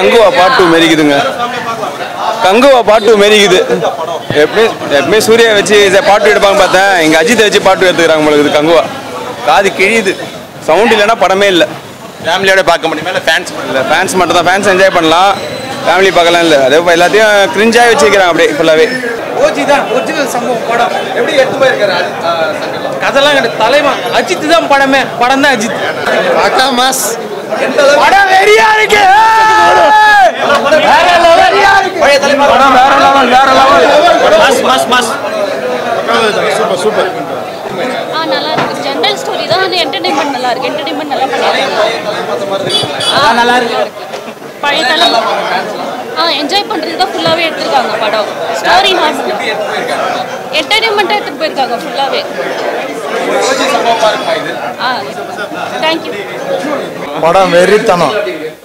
Kanguva part 2 மெரிக்குதுங்க. Kanguva part 2 மெரிக்குது. எப்பவுமே சூர்யா வச்சு part 2 எடுப்பாங்க பார்த்தேன். இங்கே அஜித்தை வச்சு பார்ட் 2 எடுத்துக்கிறாங்க உங்களுக்கு. கங்குவா காது கிழியுது. சவுண்ட் இல்லைன்னா படமே இல்லை. ஃபேமிலியோட பார்க்க முடியுமா? இல்லை ஃபேன்ஸ் மட்டும் தான். ஃபேன்ஸ் என்ஜாய் பண்ணலாம், ஃபேமிலி பார்க்கலாம் இல்லை. அதே எல்லாத்தையும் கிரிஞ்சாக வச்சுக்கிறாங்க அப்படியே ஃபுல்லாகவே. ஓஜி தான் ஒரிஜினல் சம்பவம் படம். எப்படி எடுத்து போயிருக்காரு கதெல்லாம் கிடையாது. தலைவன் அஜித் தான் படமே. படம் தான் அஜித். அக்கா மாஸ் படம் வெறியா இருக்கு. வேற லெவலியா இருக்கு. படம் வேற level. Mass mass super super. நல்லா இருக்கு. ஜெனரல் ஸ்டோரி தான். அந்த என்டர்டெயின்மெண்ட் நல்லா இருக்கு. என்டர்டெயின்மெண்ட் நல்லா பண்ணிருக்காங்க. நல்லா இருக்கு. பழைய தலை என்ஜாய் பண்ணுறது தான் ஃபுல்லாகவே எடுத்துருக்காங்க படம். ஸ்டோரி என்டர்டெயின்மெண்ட்டாக எடுத்துகிட்டு போயிருக்காங்க ஃபுல்லாகவே. தேங்க்யூ. படம் வெறித்தனம்.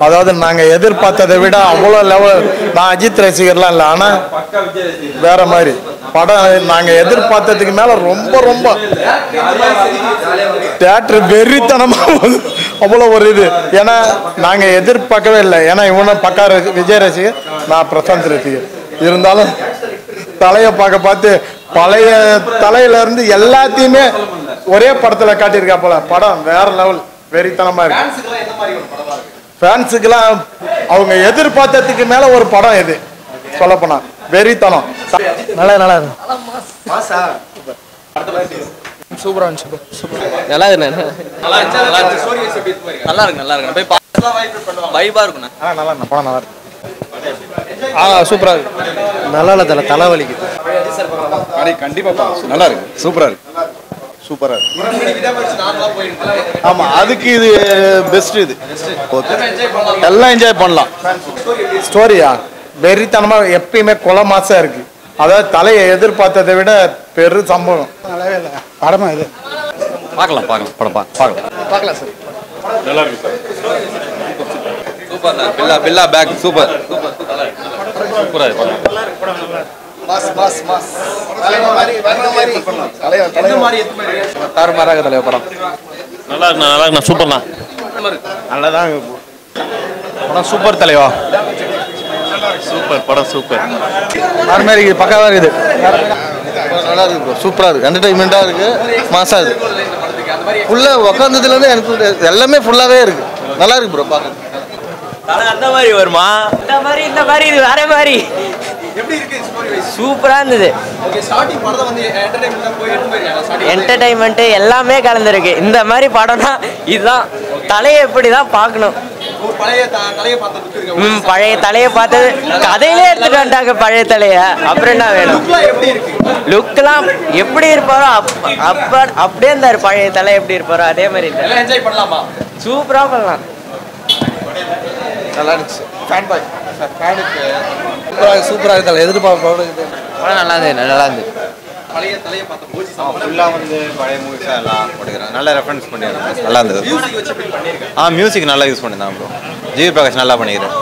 அதாவது நாங்கள் எதிர்பார்த்ததை விட அவ்வளோ லெவல். நான் அஜித் ரசிகர்லாம் இல்லை, ஆனால் வேற மாதிரி படம். நாங்கள் எதிர்பார்த்ததுக்கு மேலே ரொம்ப ரொம்ப தியேட்டர் வெறித்தனமாக அவ்வளோ ஒரு இது. ஏன்னா நாங்கள் எதிர்பார்க்கவே இல்லை. ஏன்னா இவனை பக்கா விஜய் ரசிகர், நான் பிரசாந்த் ரசிகர். இருந்தாலும் தலையை பார்த்து பழைய தலையிலேருந்து எல்லாத்தையுமே ஒரே படத்தில் காட்டியிருக்கா போல. படம் வேற லெவல் வெறித்தனமாக இருக்கு. ஃபேன்ஸுக்கெல்லாம் அவங்க எதிர்பார்த்ததுக்கு மேலே ஒரு படம் இது. சொல்லப்போனால் வெறித்தனம். நல்லா இருக்கு. சூப்பரா இருந்துச்சு. சூப்பர். நல்லா இருக்கு. நல்லா இருக்கு. போய் பார்க்கலாம். வைபா இருக்குண்ணா. நல்லா இருக்கு. படம் நல்லா இருக்கு. சூப்பரா இருக்கு. நல்லா இல்லை தலைவலிக்கு. கண்டிப்பாக நல்லா இருக்கு. சூப்பராக இருக்கு. சூப்பராக இருக்கு. ஆமாம், அதுக்கு இது பெஸ்ட். இது எல்லாம் என்ஜாய் பண்ணலாம். ஸ்டோரியா வெறித்தனமாக எப்பயுமே கொலை மாசம் இருக்கு. அதாவது தலையை எதிர்பார்த்ததை விட பெரு சம்பவம். நல்லாவே இல்லை படமா இது. பார்க்கலாம் படம் பார்க்கலாம் சார். நல்லா இருக்கு சார். சூப்பர். பில்லா பேக் சூப்பர். சூப்பராக இருக்கு. தாறுமாறாக தலைவர் படம். நல்லா இருக்குண்ணா. சூப்பர்ண்ணா. நல்லதான் படம். சூப்பர் தலைவா. சூப்பர் படம். சூப்பர். மாதிரி பக்காவாக இருக்குது. நல்லா இருக்கு. சூப்பராக இருக்கு. என்டர்டைன்மெண்ட்டாக இருக்கு. மாசா இருக்கு. ஃபுல்லாக உட்காந்ததுலேருந்து எனக்கு எல்லாமே ஃபுல்லாகவே இருக்கு. நல்லா இருக்கு ப்ரோ பார்க்க. அந்த மாதிரி வருமா? இந்த மாதிரி இது வேற மாதிரி. சூப்பரா இருந்தது. என்டர்டைன்மெண்ட் எல்லாமே கலந்துருக்கு. இந்த மாதிரி படம்னா இதுதான். தலையை எப்படிதான் பார்க்கணும். பழைய தலையை பார்த்தது கதையிலே எடுத்துட்டு வந்துட்டாங்க. பழைய தலைய அப்புறம் என்ன வேணும்? லுக்லாம் எப்படி இருப்பாரோ அப்படியே இருந்தாரு. பழைய தலை எப்படி இருப்பாரோ அதே மாதிரி சூப்பரா பண்ணலாம். நல்லா இருந்துச்சு. சூப்பராக இருந்தாலும் எதிர்பார்ப்போட படம் நல்லா இருந்தது. ஃபுல்லாக வந்து பழைய மூவிஸாக எல்லாம் போட்டுக்கிறாங்க. நல்லா ரெஃபரன்ஸ் பண்ணிடுறாங்க. நல்லா இருந்தது. மியூசிக் நல்லா யூஸ் பண்ணியிருந்தாங்க ப்ரோ. ஜிவி பிரகாஷ் நல்லா பண்ணிக்கிறேன்.